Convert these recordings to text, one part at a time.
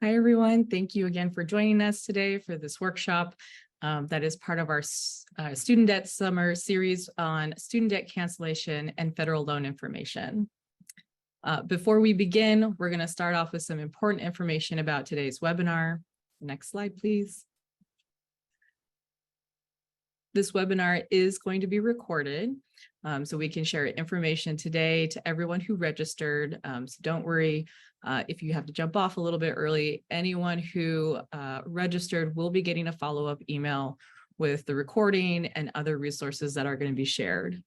Hi, everyone. Thank you again for joining us today for this workshop that is part of our student debt summer series on student debt cancellation and federal loan information. Before we begin, we're going to start off with some important information about today's webinar. Next slide, please. This webinar is going to be recorded, so we can share information today to everyone who registered. So don't worry if you have to jump off a little bit early. Anyone who registered will be getting a follow-up email with the recording and other resources that are going to be shared.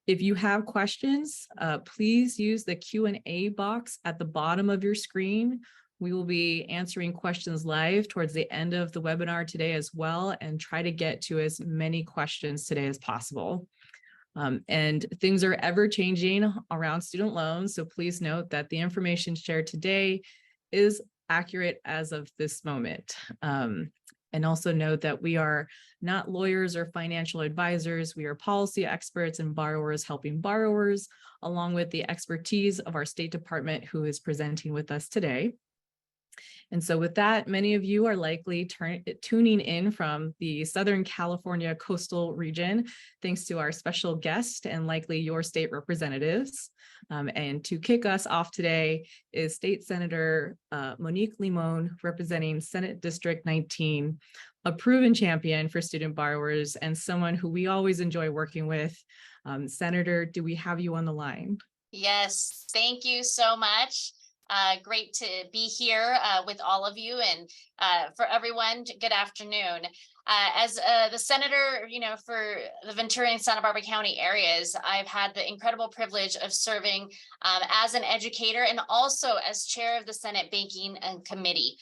If you have questions, please use the Q&A box at the bottom of your screen. We will be answering questions live towards the end of the webinar today as well, and try to get to as many questions today as possible. And things are ever changing around student loans, so please note that the information shared today is accurate as of this moment. And also note that we are not lawyers or financial advisors. We are policy experts and borrowers helping borrowers, along with the expertise of our State Department, who is presenting with us today. And so with that, many of you are likely tuning in from the Southern California coastal region, thanks to our special guest and likely your state representatives. And to kick us off today is State Senator Monique Limón, representing Senate District 19, a proven champion for student borrowers and someone who we always enjoy working with. Senator, do we have you on the line? Yes, thank you so much. Great to be here with all of you, and for everyone, good afternoon. As the senator, for the Ventura and Santa Barbara County areas, I've had the incredible privilege of serving as an educator and also as chair of the Senate Banking and Committee.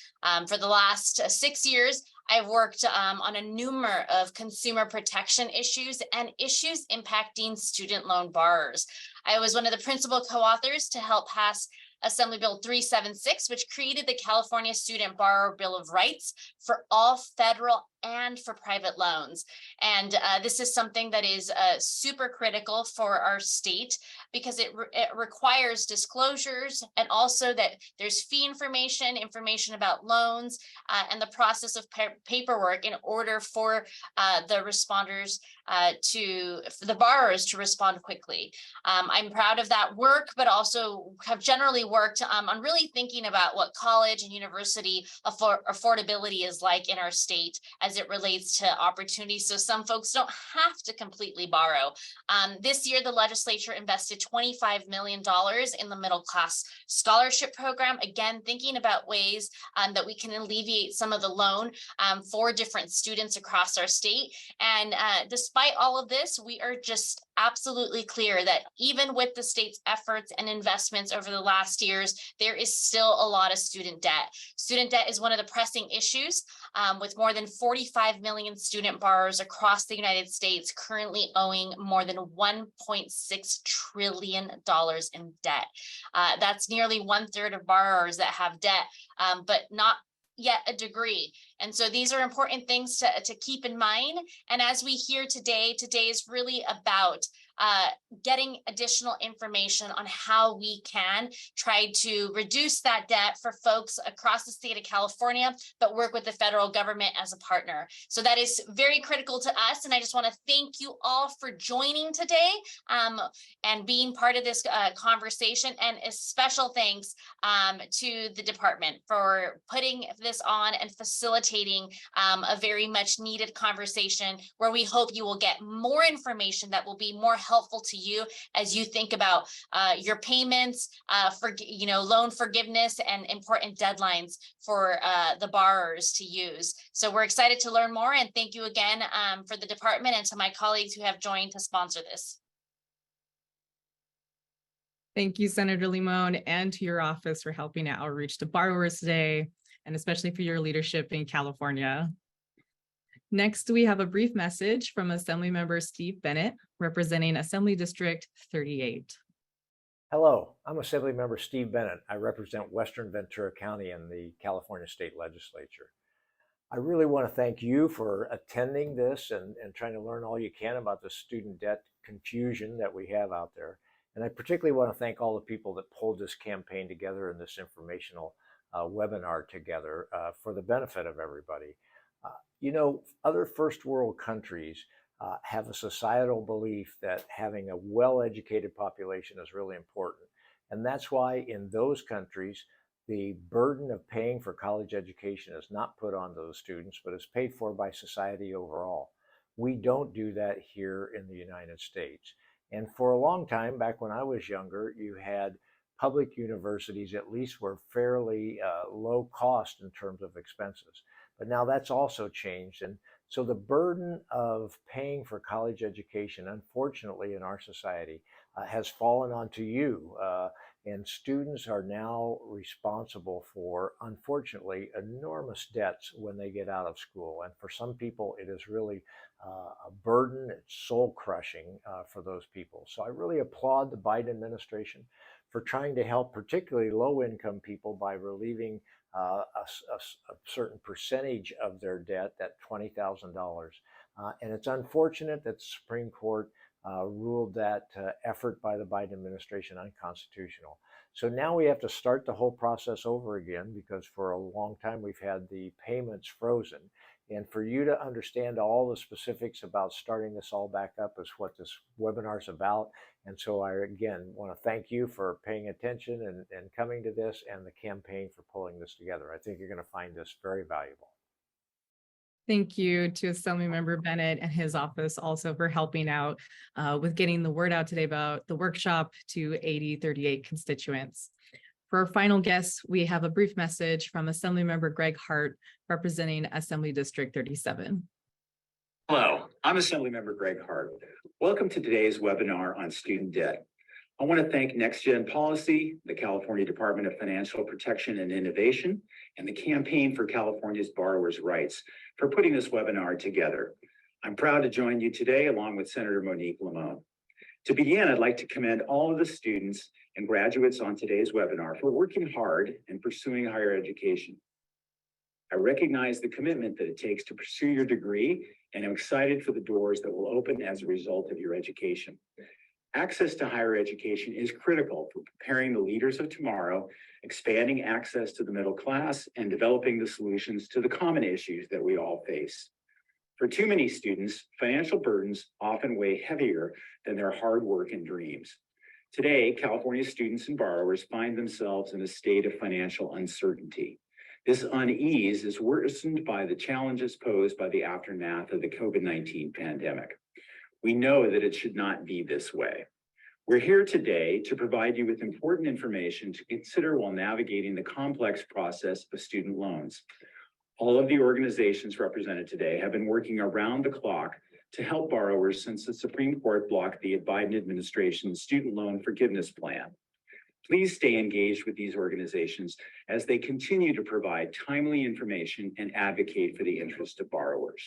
For the last 6 years, I've worked on a number of consumer protection issues and issues impacting student loan borrowers. I was one of the principal co-authors to help pass Assembly Bill 376, which created the California Student Borrower Bill of Rights for all federal and for private loans. And this is something that is super critical for our state because it requires disclosures, and also that there's fee information about loans, and the process of paperwork in order for the responders the borrowers to respond quickly. I'm proud of that work, but also have generally worked on really thinking about what college and university affordability is like in our state as it relates to opportunities, so some folks don't have to completely borrow. This year, the legislature invested $25 million in the middle class scholarship program, again, thinking about ways that we can alleviate some of the loan for different students across our state. And despite all of this, we are just absolutely clear that even with the state's efforts and investments over the last years, there is still a lot of student debt. Student debt is one of the pressing issues, with more than 45 million student borrowers across the United States currently owing more than $1.6 trillion in debt. That's nearly 1/3 of borrowers that have debt, but not yet a degree. And so these are important things to keep in mind. And as we hear today is really about getting additional information on how we can try to reduce that debt for folks across the state of California, but work with the federal government as a partner. So that is very critical to us. And I just want to thank you all for joining today and being part of this conversation. And a special thanks to the department for putting this on and facilitating a very much needed conversation where we hope you will get more information that will be more helpful to you as you think about your payments, for loan forgiveness, and important deadlines for the borrowers to use. So we're excited to learn more, and thank you again for the department and to my colleagues who have joined to sponsor this. Thank you, Senator Limón, and to your office for helping outreach to borrowers today, and especially for your leadership in California. Next, we have a brief message from Assemblymember Steve Bennett, representing Assembly District 38. Hello, I'm Assemblymember Steve Bennett. I represent Western Ventura County in the California State Legislature. I really want to thank you for attending this and trying to learn all you can about the student debt confusion that we have out there. And I particularly want to thank all the people that pulled this campaign together and this informational webinar together for the benefit of everybody. You know, other first world countries have a societal belief that having a well-educated population is really important. And that's why in those countries, the burden of paying for college education is not put on those students, but is paid for by society overall. We don't do that here in the United States. And for a long time, back when I was younger, you had public universities at least were fairly low cost in terms of expenses. But now that's also changed. And so the burden of paying for college education, unfortunately, in our society, has fallen onto you. And students are now responsible for, unfortunately, enormous debts when they get out of school. And for some people, it is really a burden. It's soul crushing for those people. So I really applaud the Biden administration for trying to help particularly low income people by relieving a certain percentage of their debt, that $20,000. And it's unfortunate that the Supreme Court ruled that effort by the Biden administration unconstitutional. So now we have to start the whole process over again, because for a long time we've had the payments frozen. And for you to understand all the specifics about starting this all back up is what this webinar is about. And so I, again, want to thank you for paying attention and coming to this, and the campaign for pulling this together. I think you're going to find this very valuable. Thank you to Assemblymember Bennett and his office also for helping out with getting the word out today about the workshop to 8038 constituents. For our final guest, we have a brief message from Assemblymember Gregg Hart, representing Assembly District 37. Hello, I'm Assemblymember Gregg Hart. Welcome to today's webinar on student debt. I want to thank NextGen Policy, the California Department of Financial Protection and Innovation, and the Campaign for California's Borrowers' Rights for putting this webinar together. I'm proud to join you today along with Senator Monique Limón. To begin, I'd like to commend all of the students and graduates on today's webinar for working hard and pursuing higher education. I recognize the commitment that it takes to pursue your degree, and I'm excited for the doors that will open as a result of your education. Access to higher education is critical for preparing the leaders of tomorrow, expanding access to the middle class, and developing the solutions to the common issues that we all face. For too many students, financial burdens often weigh heavier than their hard work and dreams. Today, California students and borrowers find themselves in a state of financial uncertainty. This unease is worsened by the challenges posed by the aftermath of the COVID-19 pandemic. We know that it should not be this way. We're here today to provide you with important information to consider while navigating the complex process of student loans. All of the organizations represented today have been working around the clock to help borrowers since the Supreme Court blocked the Biden administration's student loan forgiveness plan. Please stay engaged with these organizations as they continue to provide timely information and advocate for the interest of borrowers.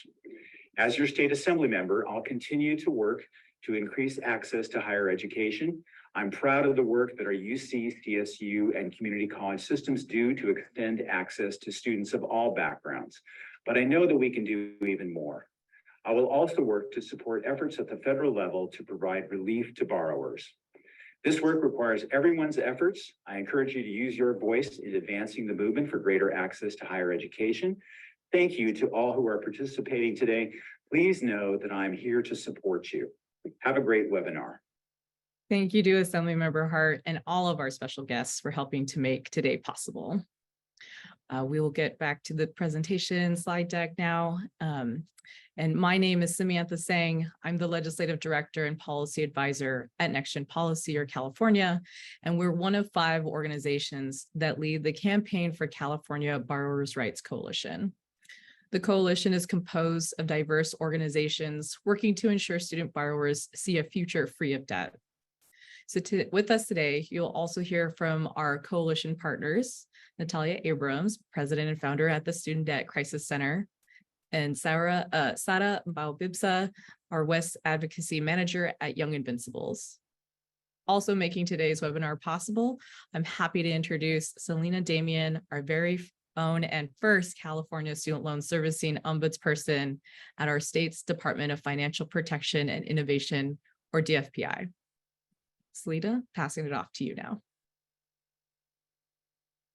As your state assembly member, I'll continue to work to increase access to higher education. I'm proud of the work that our UC, CSU, and community college systems do to extend access to students of all backgrounds, but I know that we can do even more. I will also work to support efforts at the federal level to provide relief to borrowers. This work requires everyone's efforts. I encourage you to use your voice in advancing the movement for greater access to higher education. Thank you to all who are participating today. Please know that I'm here to support you. Have a great webinar. Thank you to Assemblymember Hart and all of our special guests for helping to make today possible. We will get back to the presentation slide deck now. And my name is Samantha Sang. I'm the Legislative Director and Policy Advisor at NextGen Policy, or California, and we're one of 5 organizations that lead the Campaign for California Borrowers' Rights Coalition. The coalition is composed of diverse organizations working to ensure student borrowers see a future free of debt. So with us today, you'll also hear from our coalition partners, Natalia Abrams, President and Founder at the Student Debt Crisis Center, and Sara Baubibsa, our West Advocacy Manager at Young Invincibles. Also making today's webinar possible, I'm happy to introduce Selena Damian, our very own and first California Student Loan Servicing Ombudsperson at our state's Department of Financial Protection and Innovation, or DFPI. Selena, passing it off to you now.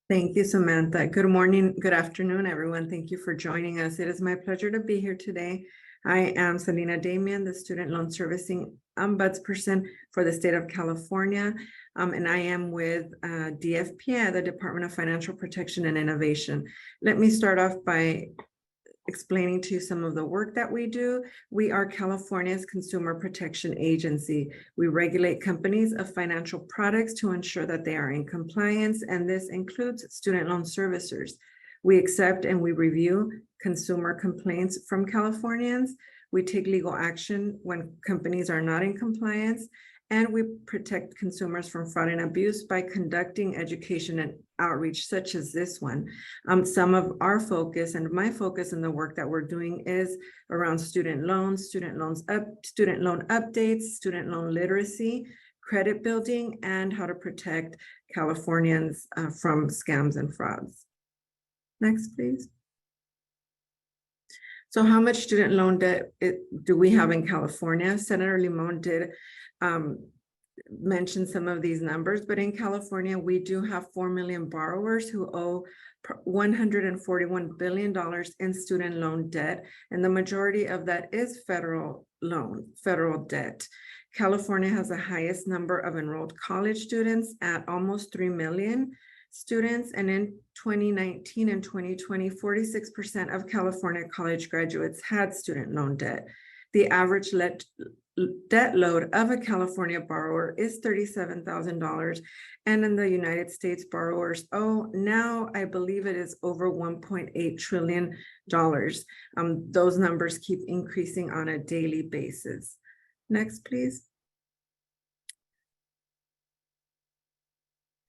Thank you, Samantha. Good morning, good afternoon, everyone. Thank you for joining us. It is my pleasure to be here today. I am Selena Damian, the Student Loan Servicing Ombudsperson for the state of California, and I am with DFPI, the Department of Financial Protection and Innovation. Let me start off by explaining to you some of the work that we do. We are California's Consumer Protection Agency. We regulate companies of financial products to ensure that they are in compliance, and this includes student loan servicers. We accept and we review consumer complaints from Californians. We take legal action when companies are not in compliance, and we protect consumers from fraud and abuse by conducting education and outreach such as this one. Some of our focus and my focus in the work that we're doing is around student loans, student loan updates, student loan literacy, credit building, and how to protect Californians from scams and frauds. Next, please. So how much student loan debt do we have in California? Senator Limón did mention some of these numbers, but in California, we do have 4 million borrowers who owe $141 billion in student loan debt, and the majority of that is federal debt. California has the highest number of enrolled college students at almost 3 million students, and in 2019 and 2020, 46% of California college graduates had student loan debt. The average debt load of a California borrower is $37,000, and in the United States, borrowers owe now, I believe it is over $1.8 trillion. Those numbers keep increasing on a daily basis. Next, please.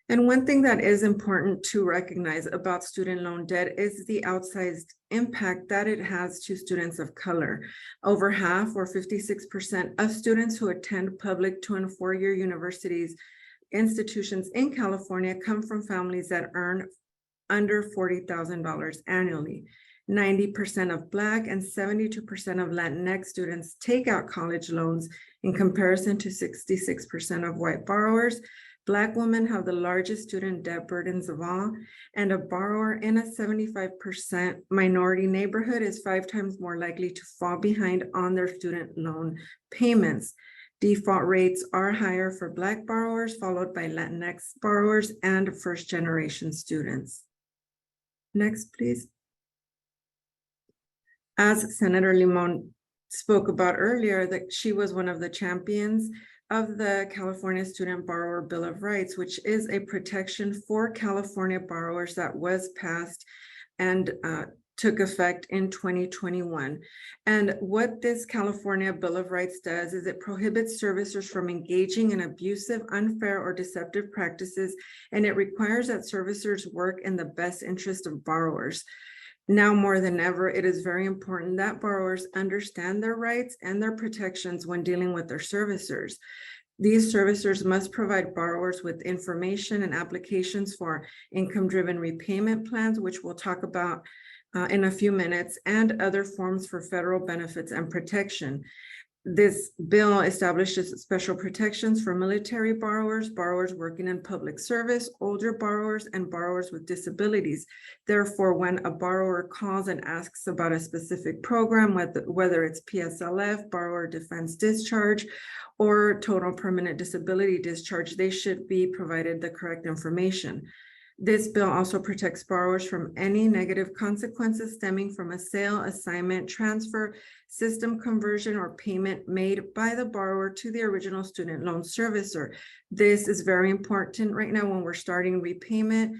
And one thing that is important to recognize about student loan debt is the outsized impact that it has to students of color. Over half, or 56%, of students who attend public 2- and 4-year universities institutions in California come from families that earn under $40,000 annually. 90% of Black and 72% of Latinx students take out college loans in comparison to 66% of white borrowers. Black women have the largest student debt burdens of all, and a borrower in a 75% minority neighborhood is 5 times more likely to fall behind on their student loan payments. Default rates are higher for Black borrowers, followed by Latinx borrowers and first-generation students. Next, please. As Senator Limón spoke about earlier, that she was one of the champions of the California Student Borrower Bill of Rights, which is a protection for California borrowers that was passed and took effect in 2021. And what this California Bill of Rights does is it prohibits servicers from engaging in abusive, unfair, or deceptive practices, and it requires that servicers work in the best interest of borrowers. Now more than ever, it is very important that borrowers understand their rights and their protections when dealing with their servicers. These servicers must provide borrowers with information and applications for income-driven repayment plans, which we'll talk about in a few minutes, and other forms for federal benefits and protection. This bill establishes special protections for military borrowers, borrowers working in public service, older borrowers, and borrowers with disabilities. Therefore, when a borrower calls and asks about a specific program, whether it's PSLF, borrower defense discharge, or total permanent disability discharge, they should be provided the correct information. This bill also protects borrowers from any negative consequences stemming from a sale, assignment, transfer, system conversion, or payment made by the borrower to the original student loan servicer. This is very important right now when we're starting repayment.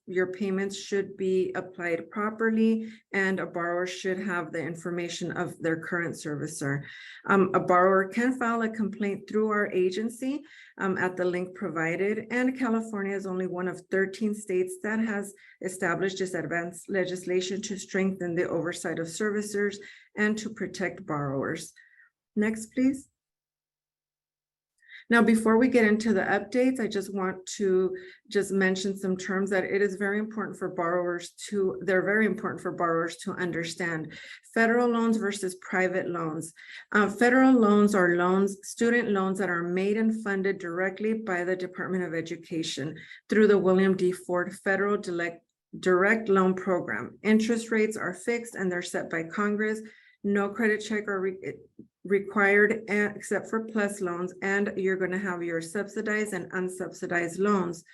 Your payments should be applied properly, and a borrower should have the information of their current servicer. A borrower can file a complaint through our agency at the link provided, and California is only one of 13 states that has established this advanced legislation to strengthen the oversight of servicers and to protect borrowers. Next, please. Now, before we get into the updates, I just want to just mention some terms that it is very important for borrowers to, they're very important for borrowers to understand. Federal loans versus private loans. Federal loans are loans, student loans that are made and funded directly by the Department of Education through the William D. Ford Federal Direct Loan Program. Interest rates are fixed and they're set by Congress. No credit check are required except for PLUS loans, and you're going to have your subsidized and unsubsidized loans.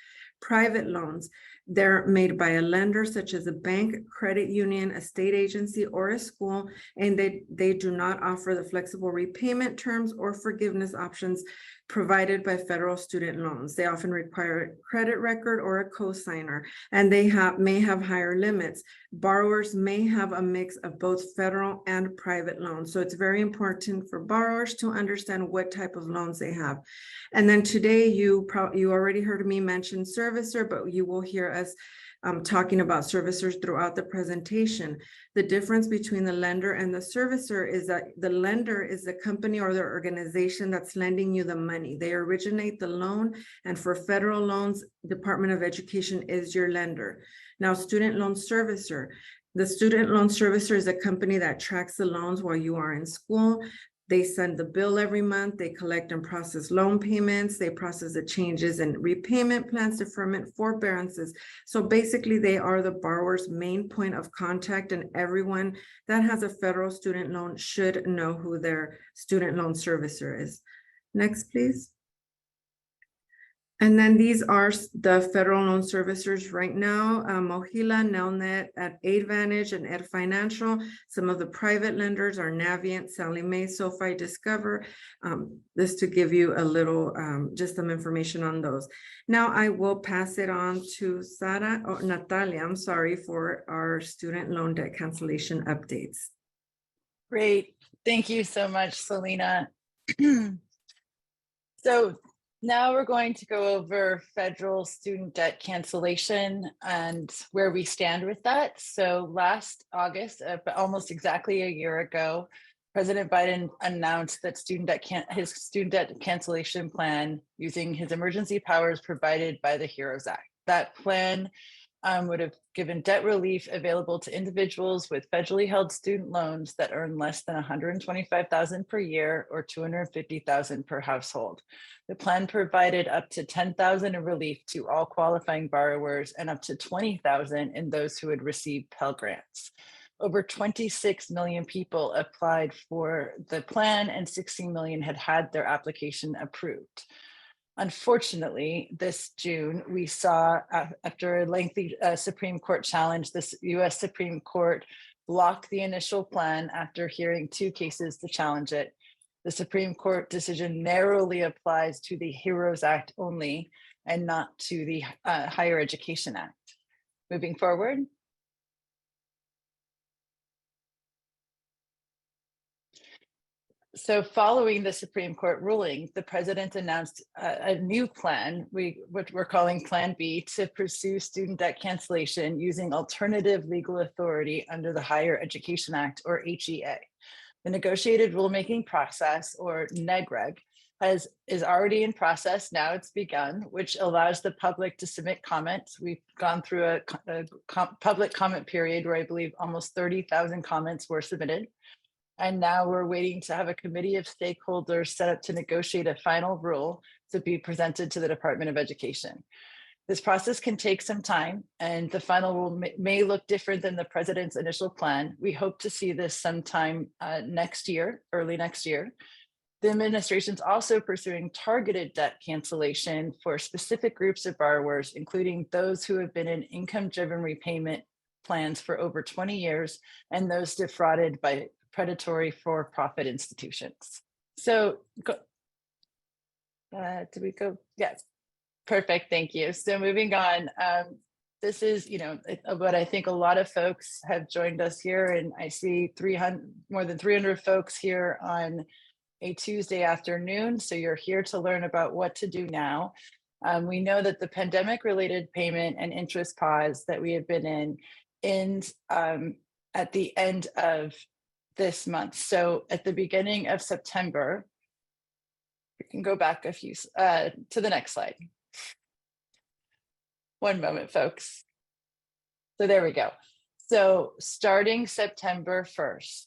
Private loans, they're made by a lender such as a bank, credit union, a state agency, or a school, and they do not offer the flexible repayment terms or forgiveness options provided by federal student loans. They often require a credit record or a cosigner, and they may have higher limits. Borrowers may have a mix of both federal and private loans. So it's very important for borrowers to understand what type of loans they have. And then today, you already heard me mention servicer, but you will hear us talking about servicers throughout the presentation. The difference between the lender and the servicer is that the lender is the company or the organization that's lending you the money. They originate the loan, and for federal loans, Department of Education is your lender. Now, student loan servicer. The student loan servicer is a company that tracks the loans while you are in school. They send the bill every month. They collect and process loan payments. They process the changes in repayment plans, deferment, forbearances. So basically, they are the borrower's main point of contact, and everyone that has a federal student loan should know who their student loan servicer is. Next, please. And then these are the federal loan servicers right now: Mohila, Nelnet, at AidVantage, and Ed Financial. Some of the private lenders are Navient, Sallie Mae, SoFi, Discover. This to give you a little, just some information on those. Now I will pass it on to Natalia, I'm sorry, for our student loan debt cancellation updates. Great. Thank you so much, Selena. So now we're going to go over federal student debt cancellation and where we stand with that. So last August, almost exactly a year ago, President Biden announced that his student debt cancellation plan using his emergency powers provided by the HEROES Act. That plan would have given debt relief available to individuals with federally held student loans that earn less than $125,000 per year or $250,000 per household. The plan provided up to $10,000 in relief to all qualifying borrowers and up to $20,000 in those who had received Pell Grants. Over 26 million people applied for the plan, and 16 million had their application approved. Unfortunately, this June, we saw, after a lengthy Supreme Court challenge, the US Supreme Court blocked the initial plan after hearing 2 cases to challenge it. The Supreme Court decision narrowly applies to the HEROES Act only and not to the Higher Education Act. Moving forward. So following the Supreme Court ruling, the president announced a new plan, what we're calling Plan B, to pursue student debt cancellation using alternative legal authority under the Higher Education Act, or HEA. The negotiated rulemaking process, or NEGREG, is already in process. Now it's begun, which allows the public to submit comments. We've gone through a public comment period where I believe almost 30,000 comments were submitted. And now we're waiting to have a committee of stakeholders set up to negotiate a final rule to be presented to the Department of Education. This process can take some time, and the final rule may look different than the president's initial plan. We hope to see this sometime next year, early next year. The administration's also pursuing targeted debt cancellation for specific groups of borrowers, including those who have been in income-driven repayment plans for over 20 years and those defrauded by predatory for-profit institutions. So, did we go? Yes, perfect, thank you. So moving on, this is, what I think a lot of folks have joined us here, and I see more than 300 folks here on a Tuesday afternoon. So you're here to learn about what to do now. We know that the pandemic-related payment and interest pause that we have been in ends at the end of this month. So at the beginning of September, We can go back a few to the next slide. One moment, folks. So there we go. So starting September 1st,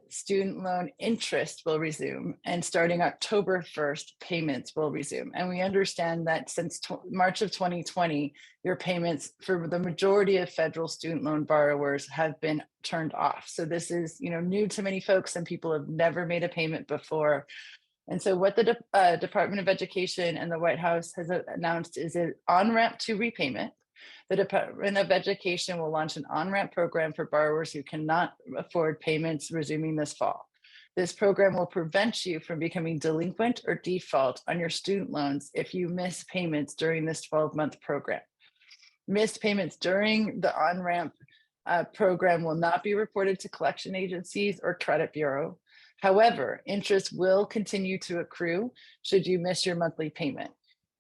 student loan interest will resume, and starting October 1st, payments will resume. And we understand that since March of 2020, your payments for the majority of federal student loan borrowers have been turned off. So this is, new to many folks, and people have never made a payment before. And so what the Department of Education and the White House has announced is an on-ramp to repayment. The Department of Education will launch an on-ramp program for borrowers who cannot afford payments resuming this fall. This program will prevent you from becoming delinquent or default on your student loans if you miss payments during this 12-month program. Missed payments during the on-ramp program will not be reported to collection agencies or credit bureau. However, interest will continue to accrue should you miss your monthly payment,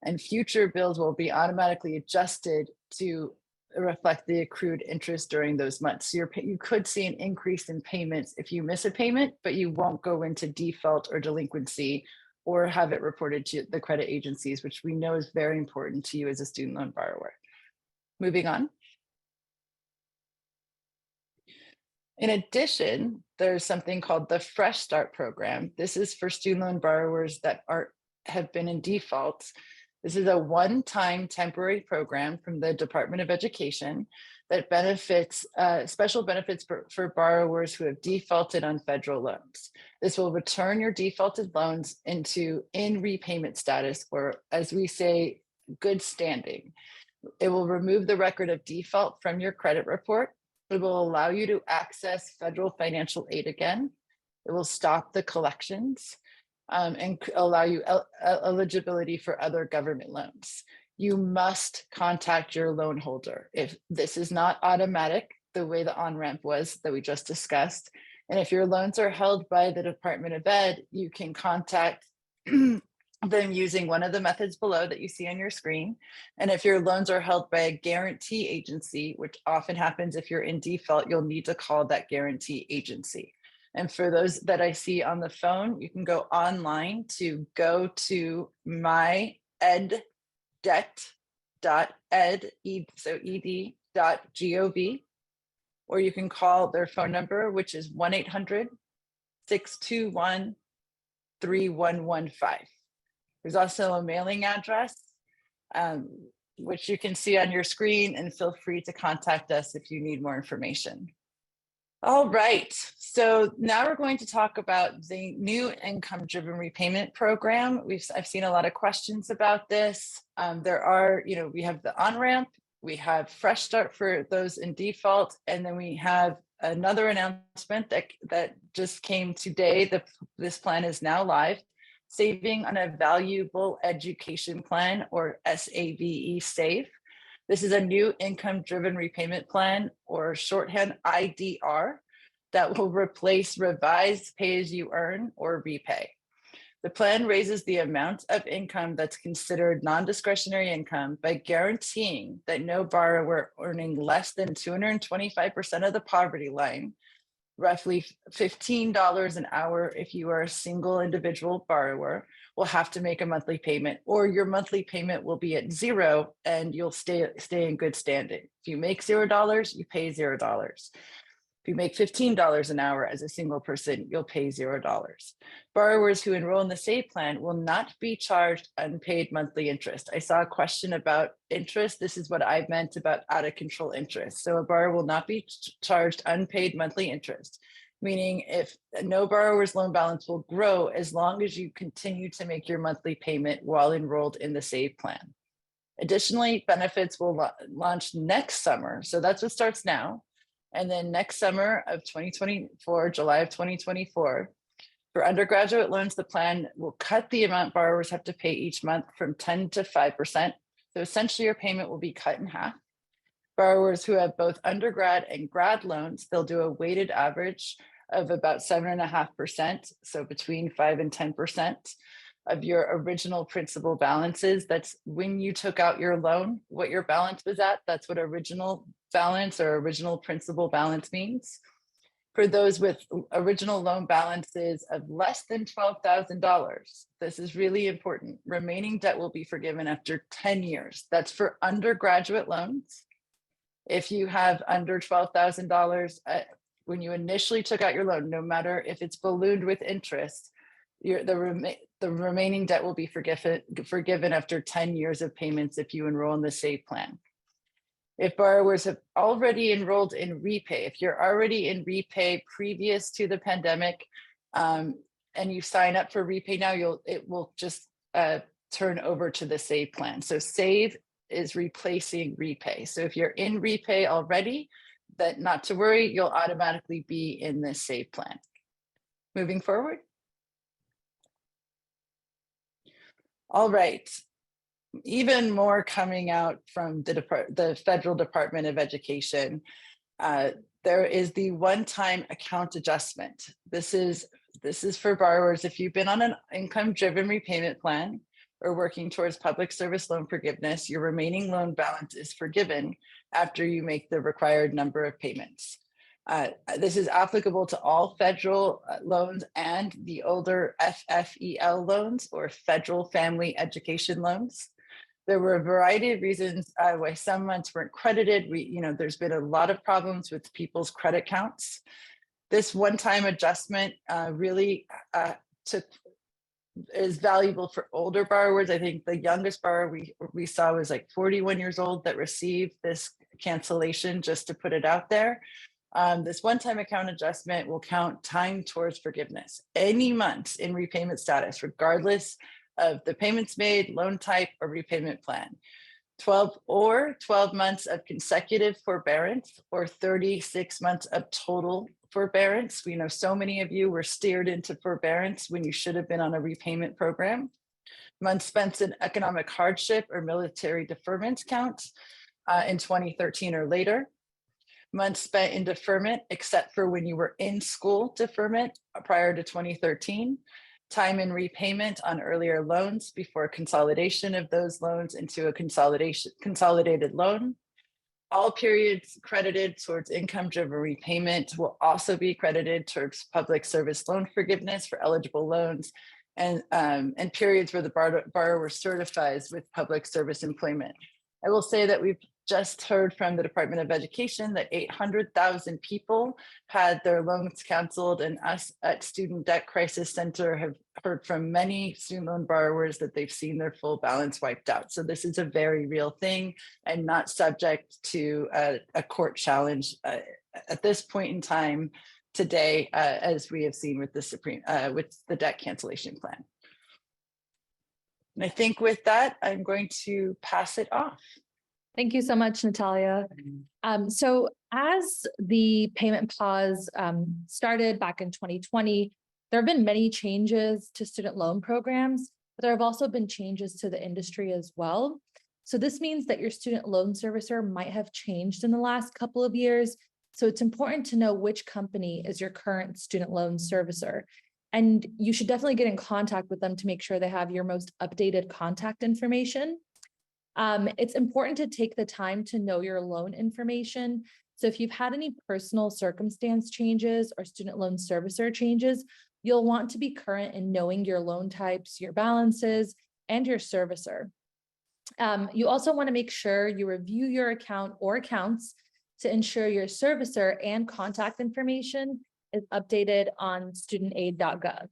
and future bills will be automatically adjusted to reflect the accrued interest during those months. So you could see an increase in payments if you miss a payment, but you won't go into default or delinquency or have it reported to the credit agencies, which we know is very important to you as a student loan borrower. Moving on. In addition, there's something called the Fresh Start program. This is for student loan borrowers that have been in default. This is a one-time temporary program from the Department of Education that benefits, special benefits for borrowers who have defaulted on federal loans. This will return your defaulted loans in repayment status, or as we say, good standing. It will remove the record of default from your credit report. It will allow you to access federal financial aid again. It will stop the collections and allow you eligibility for other government loans. You must contact your loan holder. If this is not automatic, the way the on-ramp was that we just discussed, and if your loans are held by the Department of Ed, you can contact them using one of the methods below that you see on your screen. And if your loans are held by a guarantee agency, which often happens if you're in default, you'll need to call that guarantee agency. And for those that I see on the phone, you can go online to go to myed.ed.gov, or you can call their phone number, which is 1-800-621-3115. There's also a mailing address, which you can see on your screen, and feel free to contact us if you need more information. All right, so now we're going to talk about the new income-driven repayment program. I've seen a lot of questions about this. There are, we have the on-ramp, we have Fresh Start for those in default, and then we have another announcement that just came today. This plan is now live. Saving on a Valuable Education Plan, or SAVE, SAVE. This is a new income-driven repayment plan, or shorthand IDR, that will replace revised pay-as-you-earn or repay. The plan raises the amount of income that's considered non-discretionary income by guaranteeing that no borrower earning less than 225% of the poverty line, roughly $15 an hour if you are a single individual borrower, will have to make a monthly payment, or your monthly payment will be at zero and you'll stay in good standing. If you make $0, you pay $0. If you make $15 an hour as a single person, you'll pay $0. Borrowers who enroll in the SAVE plan will not be charged unpaid monthly interest. I saw a question about interest. This is what I meant about out of control interest. So a borrower will not be charged unpaid monthly interest, meaning if no borrower's loan balance will grow as long as you continue to make your monthly payment while enrolled in the SAVE plan. Additionally, benefits will launch next summer. So that's what starts now. And then next summer of 2024, July of 2024, for undergraduate loans, the plan will cut the amount borrowers have to pay each month from 10 to 5%. So essentially your payment will be cut in half. Borrowers who have both undergrad and grad loans, they'll do a weighted average of about 7.5%. So between 5 and 10% of your original principal balances. That's when you took out your loan, what your balance was at. That's what original balance or original principal balance means. For those with original loan balances of less than $12,000, this is really important. Remaining debt will be forgiven after 10 years. That's for undergraduate loans. If you have under $12,000, when you initially took out your loan, no matter if it's ballooned with interest, the remaining debt will be forgiven after 10 years of payments if you enroll in the SAVE plan. If borrowers have already enrolled in repay, if you're already in repay previous to the pandemic, and you sign up for repay now, it will just turn over to the SAVE plan. So SAVE is replacing repay. So if you're in repay already, not to worry, you'll automatically be in the SAVE plan. Moving forward. All right. Even more coming out from the Federal Department of Education. There is the one-time account adjustment. This is for borrowers if you've been on an income-driven repayment plan or working towards public service loan forgiveness, your remaining loan balance is forgiven after you make the required number of payments. This is applicable to all federal loans and the older FFEL loans, or federal family education loans. There were a variety of reasons why some months weren't credited. There's been a lot of problems with people's credit counts. This one-time adjustment really is valuable for older borrowers. I think the youngest borrower we saw was like 41 years old that received this cancellation, just to put it out there. This one-time account adjustment will count time towards forgiveness any months in repayment status, regardless of the payments made, loan type, or repayment plan. 12 months of consecutive forbearance, or 36 months of total forbearance. We know so many of you were steered into forbearance when you should have been on a repayment program. Months spent in economic hardship or military deferment counts in 2013 or later. Months spent in deferment, except for when you were in school deferment prior to 2013. Time in repayment on earlier loans before consolidation of those loans into a consolidated loan. All periods credited towards income-driven repayment will also be credited towards public service loan forgiveness for eligible loans, and periods where the borrower certifies with public service employment. I will say that we've just heard from the Department of Education that 800,000 people had their loans canceled, and us at Student Debt Crisis Center have heard from many student loan borrowers that they've seen their full balance wiped out. So this is a very real thing and not subject to a court challenge at this point in time today, as we have seen with the debt cancellation plan. And I think with that, I'm going to pass it off. Thank you so much, Natalia. So as the payment pause started back in 2020, there have been many changes to student loan programs, but there have also been changes to the industry as well. So this means that your student loan servicer might have changed in the last couple of years. So it's important to know which company is your current student loan servicer. And you should definitely get in contact with them to make sure they have your most updated contact information. It's important to take the time to know your loan information. So if you've had any personal circumstance changes or student loan servicer changes, you'll want to be current in knowing your loan types, your balances, and your servicer. You also want to make sure you review your account or accounts to ensure your servicer and contact information is updated on studentaid.gov.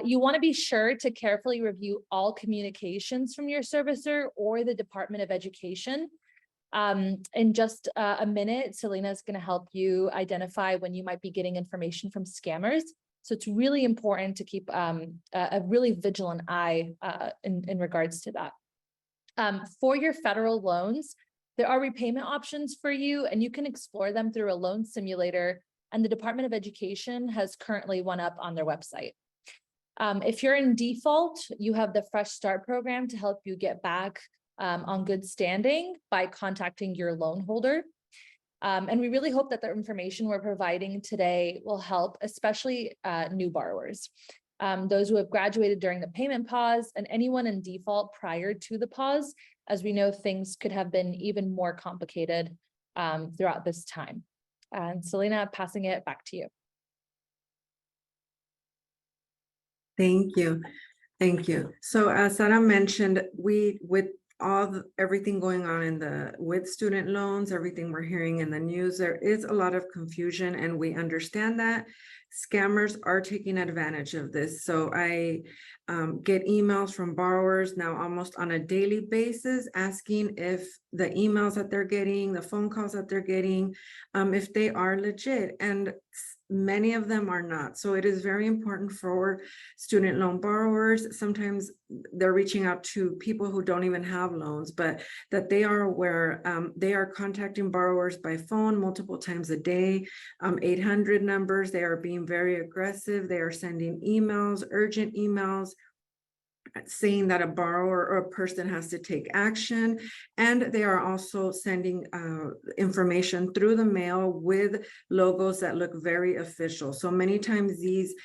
You want to be sure to carefully review all communications from your servicer or the Department of Education. In just a minute, Selena is going to help you identify when you might be getting information from scammers. So it's really important to keep a really vigilant eye in regards to that. For your federal loans, there are repayment options for you, and you can explore them through a loan simulator, and the Department of Education has currently one up on their website. If you're in default, you have the Fresh Start program to help you get back on good standing by contacting your loan holder. And we really hope that the information we're providing today will help, especially new borrowers, those who have graduated during the payment pause, and anyone in default prior to the pause, as we know things could have been even more complicated throughout this time. And Selena, passing it back to you. Thank you. Thank you. So as Sarah mentioned, with everything going on with student loans, everything we're hearing in the news, there is a lot of confusion, and we understand that scammers are taking advantage of this. So I get emails from borrowers now almost on a daily basis asking if the emails that they're getting, the phone calls that they're getting, if they are legit. And many of them are not. So it is very important for student loan borrowers. Sometimes they're reaching out to people who don't even have loans, but that they are aware. They are contacting borrowers by phone multiple times a day, 800 numbers. They are being very aggressive. They are sending emails, urgent emails, saying that a borrower or a person has to take action. And they are also sending information through the mail with logos that look very official. So many times these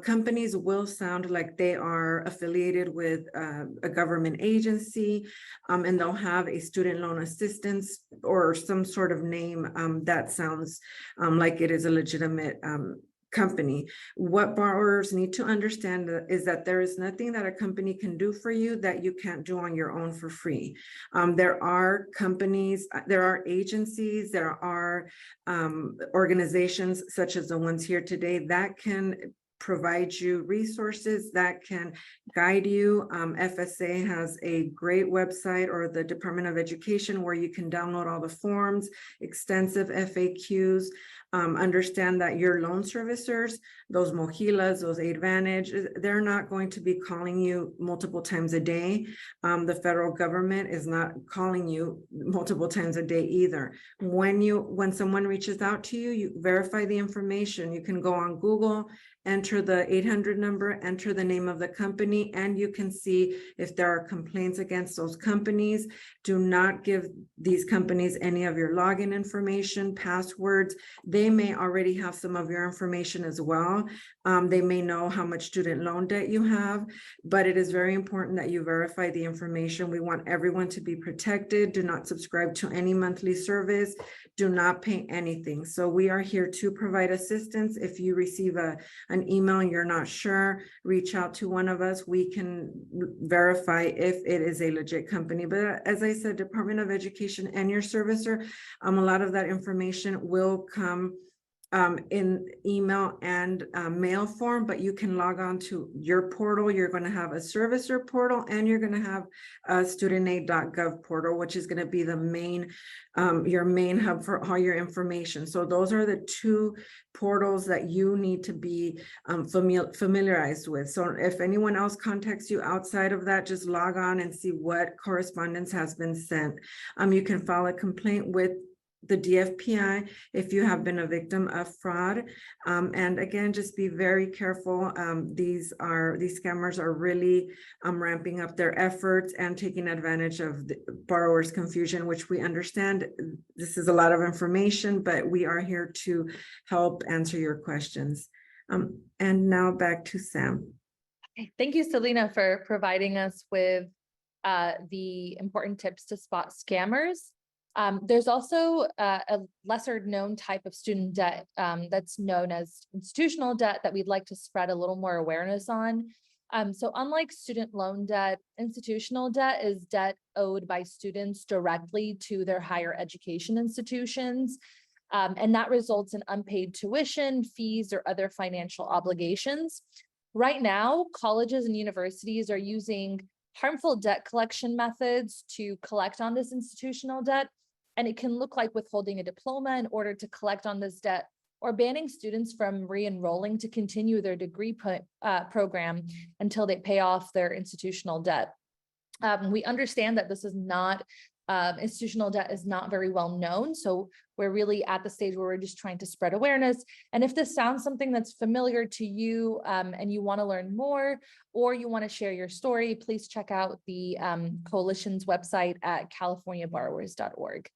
companies will sound like they are affiliated with a government agency, and they'll have a student loan assistance or some sort of name that sounds like it is a legitimate company. What borrowers need to understand is that there is nothing that a company can do for you that you can't do on your own for free. There are companies, there are agencies, there are organizations such as the ones here today that can provide you resources, that can guide you. FSA has a great website, or the Department of Education, where you can download all the forms, extensive FAQs. Understand that your loan servicers, those Mojilas, those Advantage, they're not going to be calling you multiple times a day. The federal government is not calling you multiple times a day either. When someone reaches out to you, you verify the information. You can go on Google, enter the 800 number, enter the name of the company, and you can see if there are complaints against those companies. Do not give these companies any of your login information, passwords. They may already have some of your information as well. They may know how much student loan debt you have, but it is very important that you verify the information. We want everyone to be protected. Do not subscribe to any monthly service. Do not pay anything. So we are here to provide assistance. If you receive an email and you're not sure, reach out to one of us. We can verify if it is a legit company. But as I said, Department of Education and your servicer, a lot of that information will come in email and mail form, but you can log on to your portal. You're going to have a servicer portal, and you're going to have a studentaid.gov portal, which is going to be the main, your main hub for all your information. So those are the two portals that you need to be familiarized with. So if anyone else contacts you outside of that, just log on and see what correspondence has been sent. You can file a complaint with the DFPI if you have been a victim of fraud. And again, just be very careful. These scammers are really ramping up their efforts and taking advantage of the borrowers' confusion, which we understand. This is a lot of information, but we are here to help answer your questions. And now back to Sam. Okay. Thank you, Selena, for providing us with the important tips to spot scammers. There's also a lesser known type of student debt that's known as institutional debt that we'd like to spread a little more awareness on. So unlike student loan debt, institutional debt is debt owed by students directly to their higher education institutions. And that results in unpaid tuition, fees, or other financial obligations. Right now, colleges and universities are using harmful debt collection methods to collect on this institutional debt. And it can look like withholding a diploma in order to collect on this debt, or banning students from re-enrolling to continue their degree program until they pay off their institutional debt. We understand that this is not, institutional debt is not very well known. So we're really at the stage where we're just trying to spread awareness. And if this sounds something that's familiar to you and you want to learn more, or you want to share your story, please check out the coalition's website at californiaborrowers.org.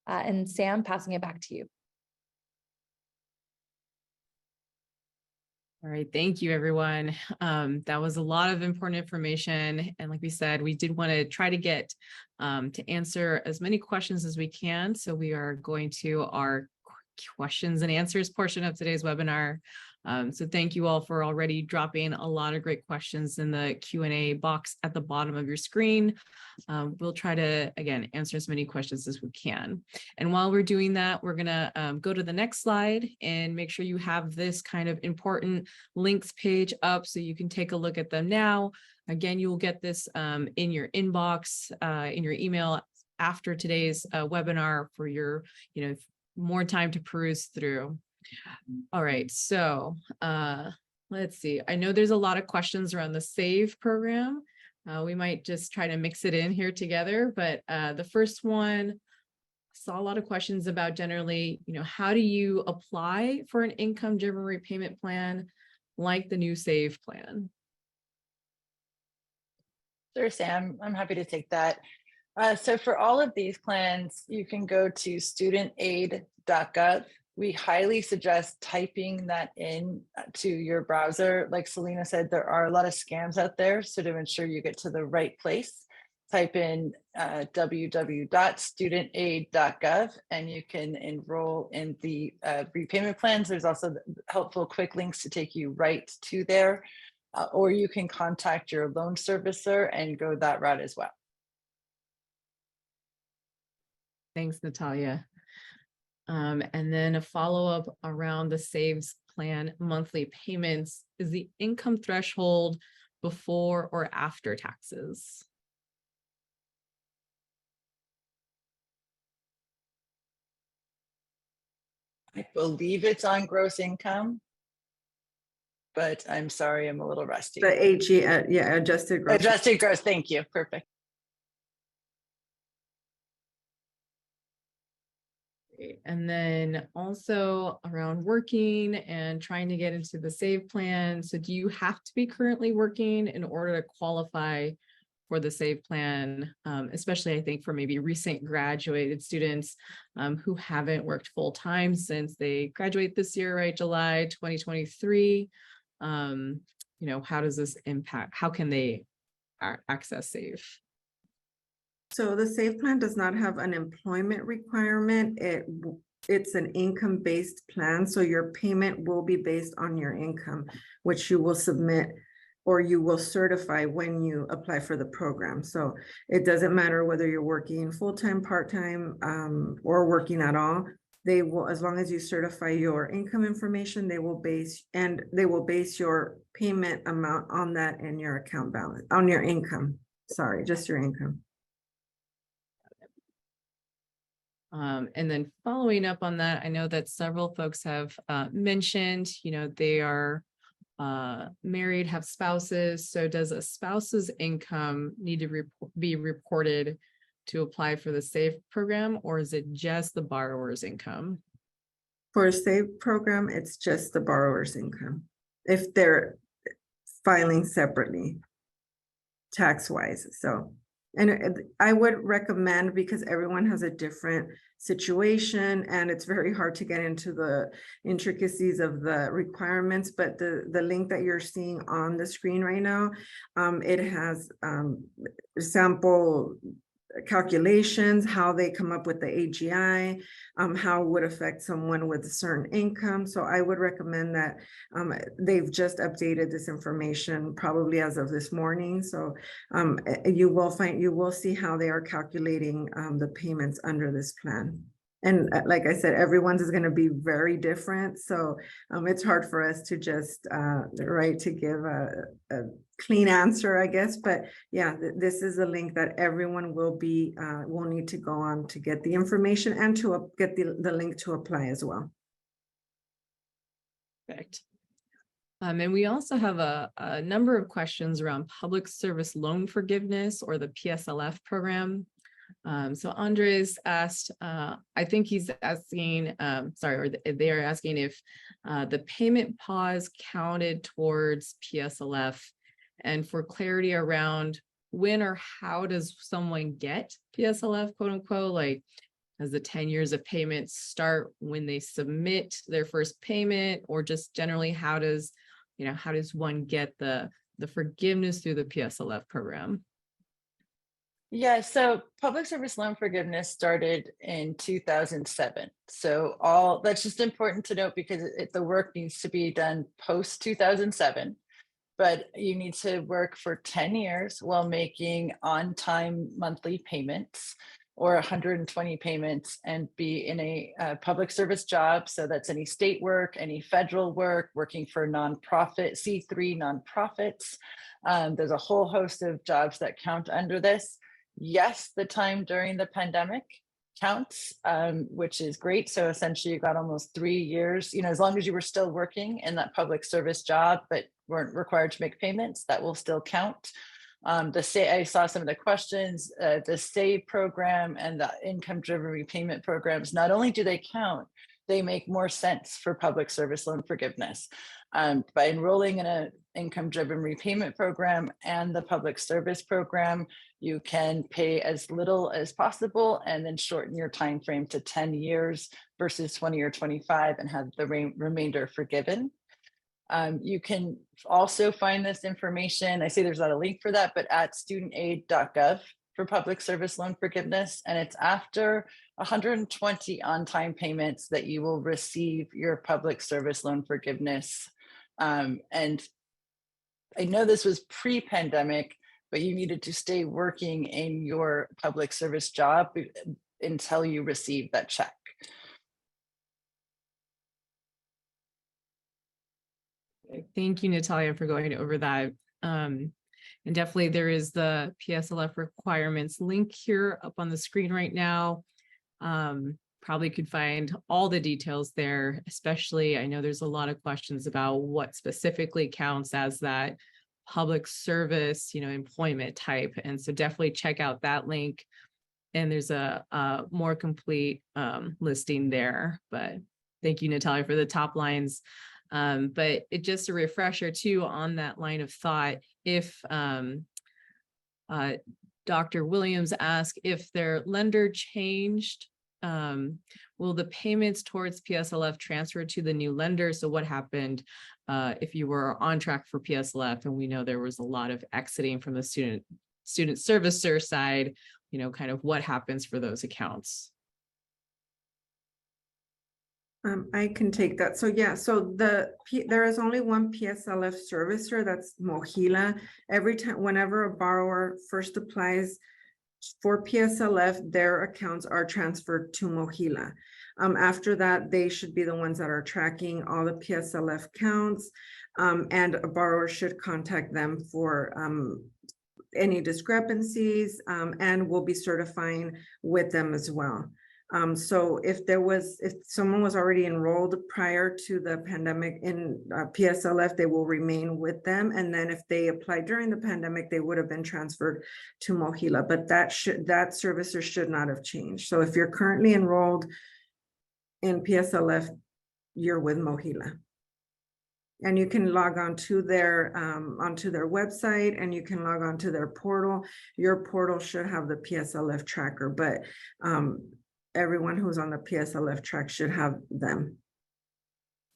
And Sam, passing it back to you. All right, thank you, everyone. That was a lot of important information. And like we said, we did want to try to get to answer as many questions as we can. So we are going to our questions and answers portion of today's webinar. So thank you all for already dropping a lot of great questions in the Q&A box at the bottom of your screen. We'll try to, again, answer as many questions as we can. And while we're doing that, we're gonna go to the next slide and make sure you have this kind of important links page up so you can take a look at them now. Again, you will get this in your inbox, in your email after today's webinar for your, more time to peruse through. All right, so let's see. I know there's a lot of questions around the SAVE program. We might just try to mix it in here together, but the first one, saw a lot of questions about generally, how do you apply for an income-driven repayment plan like the new SAVE plan? Sure, Sam, I'm happy to take that. So for all of these plans, you can go to studentaid.gov. We highly suggest typing that in to your browser. Like Selena said, there are a lot of scams out there. So to ensure you get to the right place, type in www.studentaid.gov and you can enroll in the repayment plans. There's also helpful quick links to take you right to there, or you can contact your loan servicer and go that route as well. Thanks, Natalia. And then a follow-up around the SAVES plan monthly payments. Is the income threshold before or after taxes? I believe it's on gross income, but I'm sorry, I'm a little rusty. The AG, yeah, adjusted gross. Adjusted gross, thank you, perfect. And then also around working and trying to get into the SAVE plan. So do you have to be currently working in order to qualify for the SAVE plan? Especially I think for maybe recent graduated students who haven't worked full time since they graduate this year, right? July 2023. How does this impact? How can they access SAVE? So the SAVE plan does not have an employment requirement. It's an income-based plan. So your payment will be based on your income, which you will submit or you will certify when you apply for the program. So it doesn't matter whether you're working full-time, part-time, or working at all. They will, as long as you certify your income information, they will base your payment amount on that and your account balance, on your income. Sorry, just your income. And then following up on that, I know that several folks have mentioned, they are married, have spouses. So does a spouse's income need to be reported to apply for the SAVE program, or is it just the borrower's income? For a SAVE program, it's just the borrower's income. If they're filing separately, tax-wise, so. And I would recommend, because everyone has a different situation and it's very hard to get into the intricacies of the requirements, but the link that you're seeing on the screen right now, it has sample calculations, how they come up with the AGI, how it would affect someone with a certain income. So I would recommend that they've just updated this information probably as of this morning. So you will see how they are calculating the payments under this plan. And like I said, everyone's is going to be very different. So it's hard for us to just to give a clean answer, I guess. But yeah, this is a link that everyone will need to go on to get the information and to get the link to apply as well. Perfect. And we also have a number of questions around public service loan forgiveness, or the PSLF program. So Andres asked, I think he's asking, they are asking if the payment pause counted towards PSLF, and for clarity around when or how does someone get PSLF, quote unquote, like does the 10 years of payments start when they submit their first payment, or just generally how does one get the forgiveness through the PSLF program? Yeah, so public service loan forgiveness started in 2007. So all that's just important to note because the work needs to be done post 2007. But you need to work for 10 years while making on-time monthly payments or 120 payments and be in a public service job. So that's any state work, any federal work, working for nonprofit, C3 nonprofits. There's a whole host of jobs that count under this. Yes, the time during the pandemic counts, which is great. So essentially you got almost 3 years, as long as you were still working in that public service job, but weren't required to make payments, that will still count. I saw some of the questions, the SAVE program and the income-driven repayment programs, not only do they count, they make more sense for public service loan forgiveness. By enrolling in an income-driven repayment program and the public service program, you can pay as little as possible and then shorten your time frame to 10 years versus 20 or 25 and have the remainder forgiven. You can also find this information. I say there's not a link for that, but at studentaid.gov for public service loan forgiveness. And it's after 120 on-time payments that you will receive your public service loan forgiveness. And I know this was pre-pandemic, but you needed to stay working in your public service job until you receive that check. Thank you, Natalia, for going over that. And definitely there is the PSLF requirements link here up on the screen right now. Probably could find all the details there, especially I know there's a lot of questions about what specifically counts as that public service, employment type. And so definitely check out that link. And there's a more complete listing there. But thank you, Natalia, for the top lines. But it just a refresher too on that line of thought. If Dr. Williams asked if their lender changed, will the payments towards PSLF transfer to the new lender? So what happened if you were on track for PSLF? And we know there was a lot of exiting from the student servicer side, kind of what happens for those accounts. I can take that. So yeah, so there is only one PSLF servicer, that's Mohila. Every time, whenever a borrower first applies for PSLF, their accounts are transferred to Mohila. After that, they should be the ones that are tracking all the PSLF counts, and a borrower should contact them for any discrepancies, and will be certifying with them as well. So if someone was already enrolled prior to the pandemic in PSLF, they will remain with them. And then if they applied during the pandemic, they would have been transferred to Mohila, but that servicer should not have changed. So if you're currently enrolled in PSLF, you're with Mohila. And you can log on to their website, and you can log on to their portal. Your portal should have the PSLF tracker, but everyone who's on the PSLF track should have them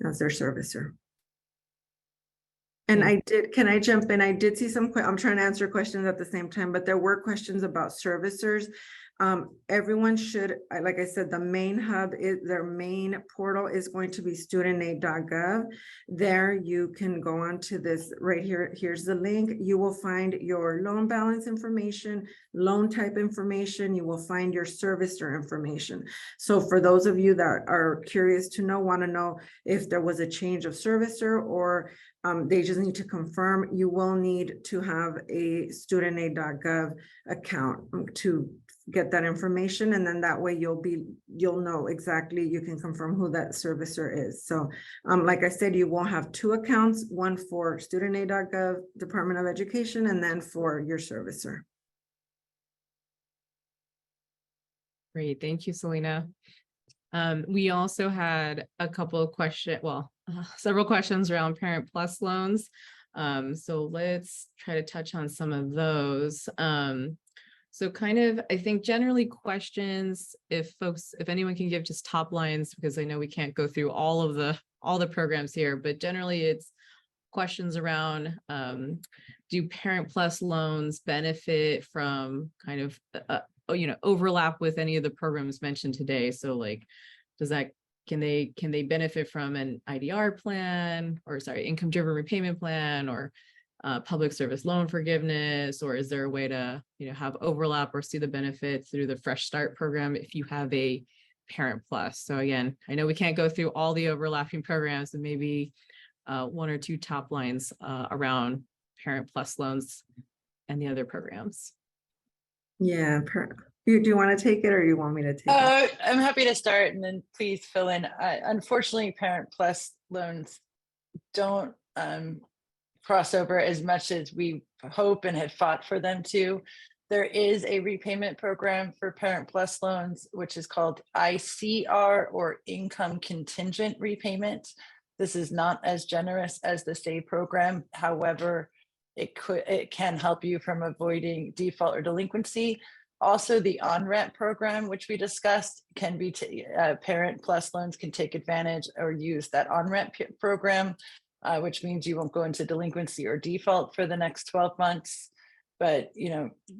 as their servicer. And can I jump in? I did see I'm trying to answer questions at the same time, but there were questions about servicers. Everyone should, like I said, the main hub their main portal is going to be studentaid.gov. There you can go on to this right here. Here's the link. You will find your loan balance information, loan type information. You will find your servicer information. So for those of you that are curious to want to know if there was a change of servicer, or they just need to confirm, you will need to have a studentaid.gov account to get that information, and then that way you'll know exactly, you can confirm who that servicer is. So like I said, you will have two accounts, one for studentaid.gov, Department of Education, and then for your servicer. Great, thank you, Selena. We also had a couple of several questions around Parent Plus loans. So let's try to touch on some of those. So kind of, I think generally questions, if anyone can give just top lines, because I know we can't go through all the programs here, but generally it's questions around, do Parent Plus loans benefit from kind of, overlap with any of the programs mentioned today? So like, can they benefit from an IDR plan, or sorry, income driven repayment plan, or public service loan forgiveness? Or is there a way to, have overlap or see the benefit through the Fresh Start program if you have a Parent Plus? So again, I know we can't go through all the overlapping programs, and maybe one or two top lines around Parent Plus loans and the other programs. Yeah, do you want to take it, or you want me to take it? I'm happy to start, and then please fill in. Unfortunately, Parent Plus loans don't cross over as much as we hope and had fought for them to. There is a repayment program for Parent Plus loans, which is called ICR, or income contingent repayment. This is not as generous as the SAVE program. However, it can help you from avoiding default or delinquency. Also, the on-ramp program, which we discussed, can be Parent Plus loans can take advantage or use that on-ramp program, which means you won't go into delinquency or default for the next 12 months. But,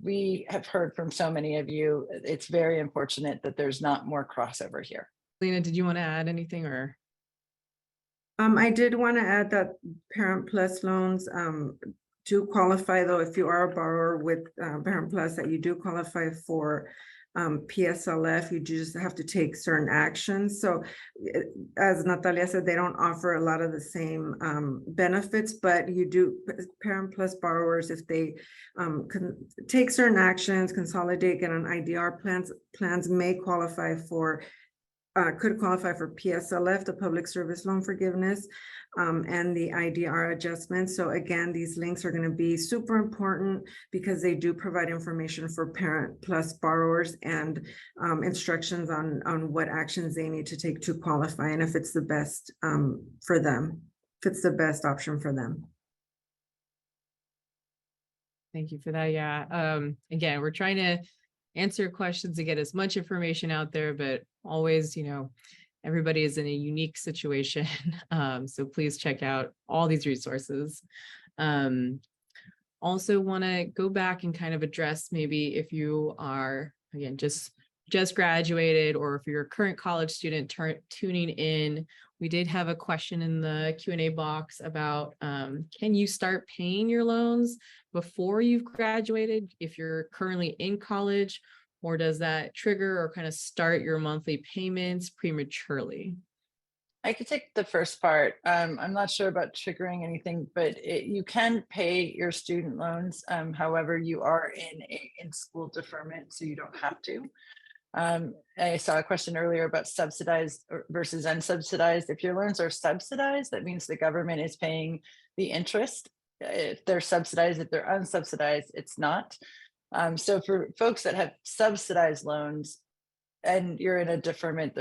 we have heard from so many of you, it's very unfortunate that there's not more crossover here. Lena, did you want to add anything, or? I did want to add that Parent Plus loans do qualify, though, if you are a borrower with Parent Plus, that you do qualify for PSLF. You just have to take certain actions. So as Natalia said, they don't offer a lot of the same benefits, but you do, Parent Plus borrowers, if they can take certain actions, consolidate, get on IDR plans may qualify for could qualify for PSLF, the public service loan forgiveness, and the IDR adjustment. So again, these links are going to be super important because they do provide information for Parent Plus borrowers and instructions on what actions they need to take to qualify, and if it's the best for them, if it's the best option for them. Thank you for that. Yeah. Again, we're trying to answer questions and get as much information out there, but always, everybody is in a unique situation. So please check out all these resources. Also want to go back and kind of address, maybe if you are, again, just graduated, or if you're a current college student tuning in, we did have a question in the Q&A box about, can you start paying your loans before you've graduated if you're currently in college, or does that trigger or kind of start your monthly payments prematurely? I could take the first part. I'm not sure about triggering anything, but you can pay your student loans. However, you are in school deferment, so you don't have to. I saw a question earlier about subsidized versus unsubsidized. If your loans are subsidized, that means the government is paying the interest. If they're subsidized, if they're unsubsidized, it's not. So for folks that have subsidized loans and you're in a deferment,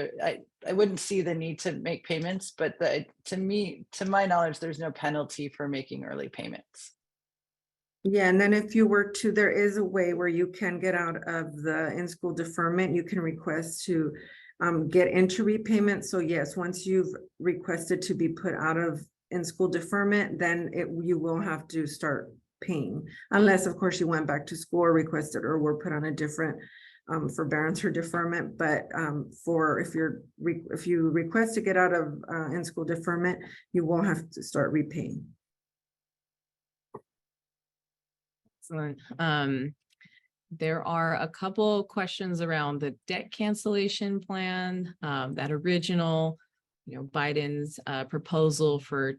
I wouldn't see the need to make payments, but to my knowledge, there's no penalty for making early payments. Yeah, and then if you were to, there is a way where you can get out of the in-school deferment. You can request to get into repayment. So yes, once you've requested to be put out of in-school deferment, then you will have to start paying, unless of course you went back to school or requested or were put on a different forbearance or deferment. But for if you request to get out of in-school deferment, you will have to start repaying. Excellent. There are a couple questions around the debt cancellation plan, that original, Biden's proposal for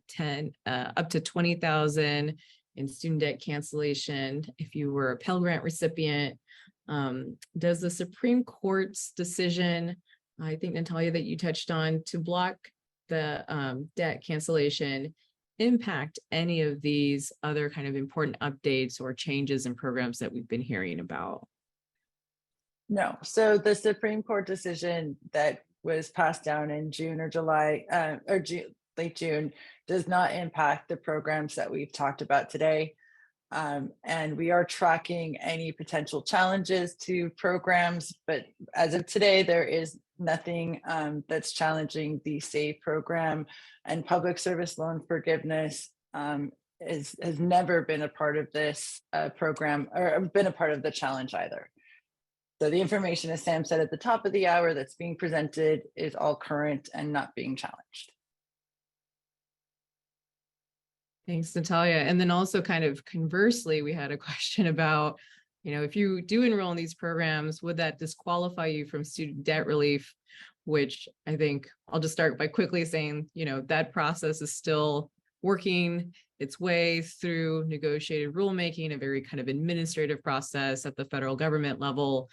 up to 20,000 in student debt cancellation if you were a Pell Grant recipient. Does the Supreme Court's decision, I think, Natalia, that you touched on, to block the debt cancellation impact any of these other kind of important updates or changes in programs that we've been hearing about? No. So the Supreme Court decision that was passed down in June or July or late June does not impact the programs that we've talked about today. And we are tracking any potential challenges to programs, but as of today, there is nothing that's challenging the SAVE program and public service loan forgiveness. has never been a part of this program or been a part of the challenge either. So the information, as Sam said at the top of the hour, that's being presented is all current and not being challenged. Thanks, Natalia. And then also kind of conversely, we had a question about, if you do enroll in these programs, would that disqualify you from student debt relief? Which I think I'll just start by quickly saying, that process is still working its way through negotiated rulemaking, a very kind of administrative process at the federal government level.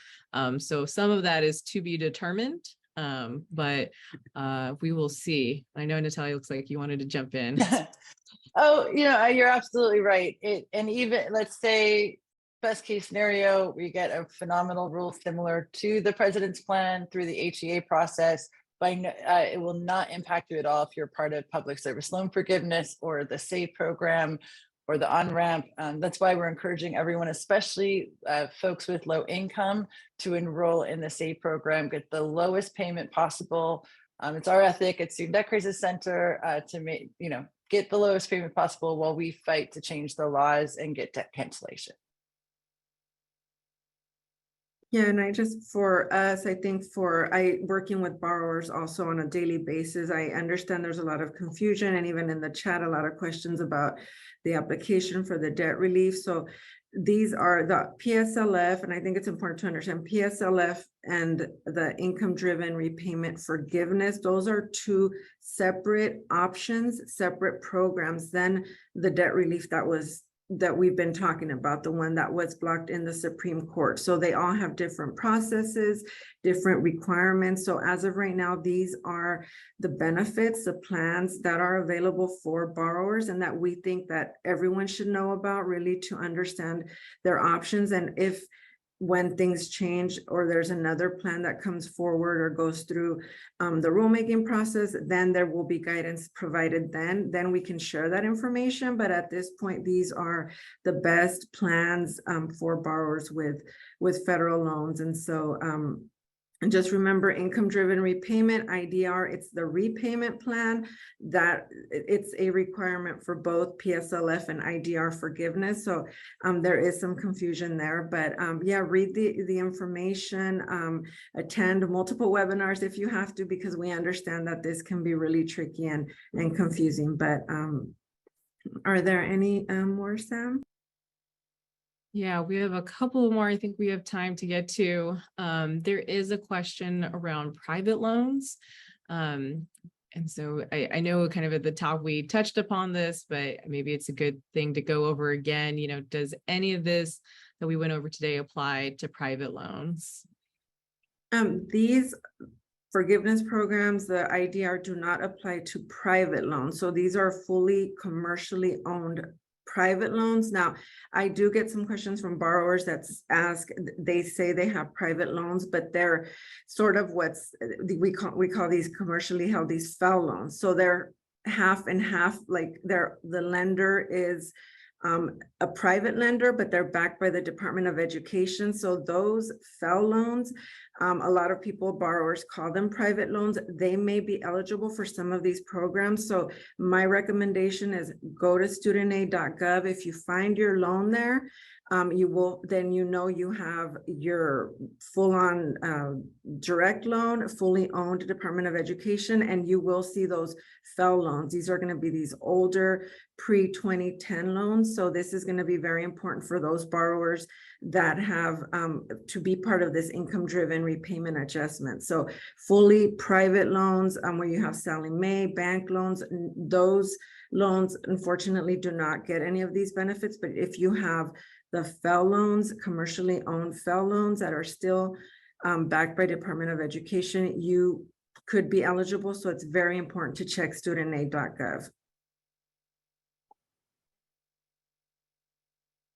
So some of that is to be determined, but we will see. I know Natalia looks like you wanted to jump in. Oh, you're absolutely right. And even let's say best case scenario, we get a phenomenal rule similar to the president's plan through the HEA process. It will not impact you at all if you're part of public service loan forgiveness or the SAVE program or the on-ramp. That's why we're encouraging everyone, especially folks with low income, to enroll in the SAVE program, get the lowest payment possible. It's our ethic at Student Debt Crisis Center to make, get the lowest payment possible while we fight to change the laws and get debt cancellation. Yeah, and for us, I think working with borrowers also on a daily basis, I understand there's a lot of confusion and even in the chat, a lot of questions about the application for the debt relief. So these are the PSLF, and I think it's important to understand PSLF and the income-driven repayment forgiveness. Those are two separate options, separate programs than the debt relief that we've been talking about, the one that was blocked in the Supreme Court. So they all have different processes, different requirements. So as of right now, these are the benefits, the plans that are available for borrowers and that we think that everyone should know about, really, to understand their options. And when things change or there's another plan that comes forward or goes through the rulemaking process, then there will be guidance provided then we can share that information. But at this point, these are the best plans for borrowers with federal loans. And so and just remember, income-driven repayment, IDR, it's the repayment plan that it's a requirement for both PSLF and IDR forgiveness. So there is some confusion there, but yeah, read the information, attend multiple webinars if you have to, because we understand that this can be really tricky and confusing. But are there any more, Sam? Yeah, we have a couple more I think we have time to get to. There is a question around private loans. And so I know kind of at the top we touched upon this, but maybe it's a good thing to go over again. Does any of this that we went over today apply to private loans? These forgiveness programs, the IDR, do not apply to private loans. So these are fully commercially owned private loans. Now, I do get some questions from borrowers that ask, they say they have private loans, but they're sort of we call these commercially held, these FEL loans. So they're half and half, like the lender is a private lender, but they're backed by the Department of Education. So those FEL loans, a lot of borrowers call them private loans. They may be eligible for some of these programs. So my recommendation is go to studentaid.gov. If you find your loan there, you have your full-on direct loan, fully owned Department of Education, and you will see those FEL loans. These are going to be these older pre-2010 loans. So this is going to be very important for those borrowers that have to be part of this income-driven repayment adjustment. So fully private loans where you have Sallie Mae, bank loans, those loans unfortunately do not get any of these benefits. But if you have the FEL loans, commercially owned FEL loans that are still backed by Department of Education, you could be eligible. So it's very important to check studentaid.gov.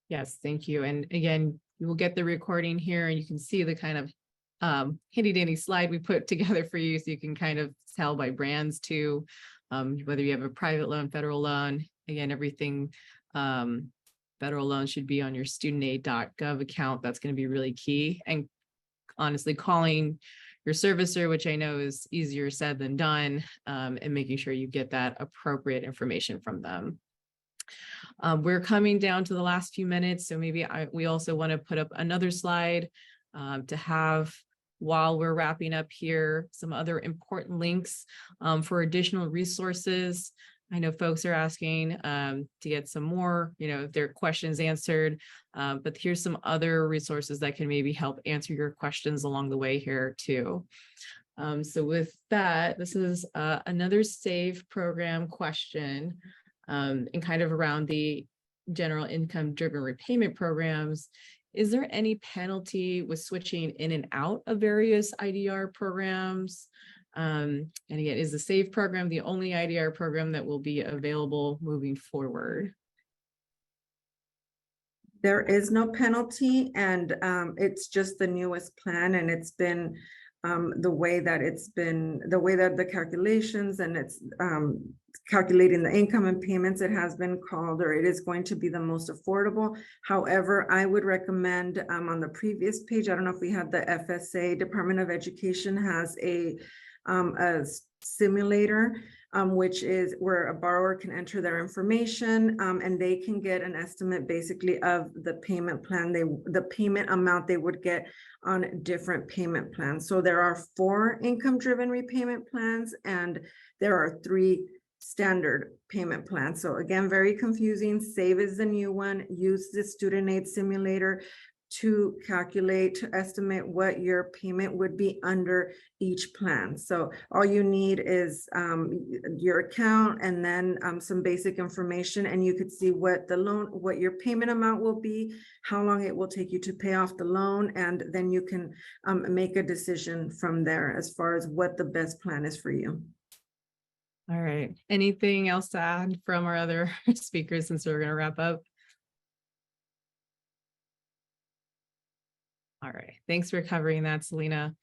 Yes, thank you. And again, you will get the recording here and you can see the kind of handy dandy slide we put together for you, so you can kind of tell by brands too, whether you have a private loan, federal loan. Again, everything federal loan should be on your studentaid.gov account. That's going to be really key. And honestly, calling your servicer, which I know is easier said than done, and making sure you get that appropriate information from them. We're coming down to the last few minutes, so maybe we also want to put up another slide to have, while we're wrapping up here, some other important links for additional resources. I know folks are asking to get some more, if their questions answered, but here's some other resources that can maybe help answer your questions along the way here too. So with that, this is another SAVE program question and kind of around the general income driven repayment programs. Is there any penalty with switching in and out of various IDR programs? And again, is the SAVE program the only IDR program that will be available moving forward? There is no penalty, and it's just the newest plan, and it's been the way that the calculations and it's calculating the income and payments, it has been called, or it is going to be the most affordable. However, I would recommend on the previous page, I don't know if we had the FSA, Department of Education has a simulator, which is where a borrower can enter their information and they can get an estimate basically of the payment plan, the payment amount they would get on different payment plans. So there are 4 income-driven repayment plans and there are 3 standard payment plans. So again, very confusing. SAVE is the new one. Use the student aid simulator to calculate, to estimate what your payment would be under each plan. So all you need is your account and then some basic information, and you could see what your payment amount will be, how long it will take you to pay off the loan, and then you can make a decision from there as far as what the best plan is for you. All right. Anything else to add from our other speakers since we're going to wrap up? All right. Thanks for covering that, Selena.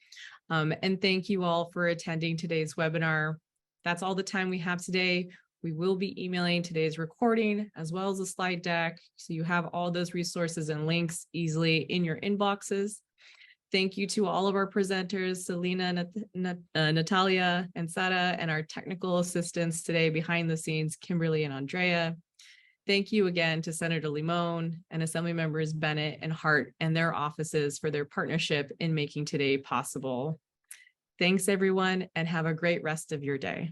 And thank you all for attending today's webinar. That's all the time we have today. We will be emailing today's recording as well as the slide deck, so you have all those resources and links easily in your inboxes. Thank you to all of our presenters, Selena, Natalia, and Sara, and our technical assistants today behind the scenes, Kimberly and Andrea. Thank you again to Senator Limón and Assembly members Bennett and Hart and their offices for their partnership in making today possible. Thanks, everyone, and have a great rest of your day.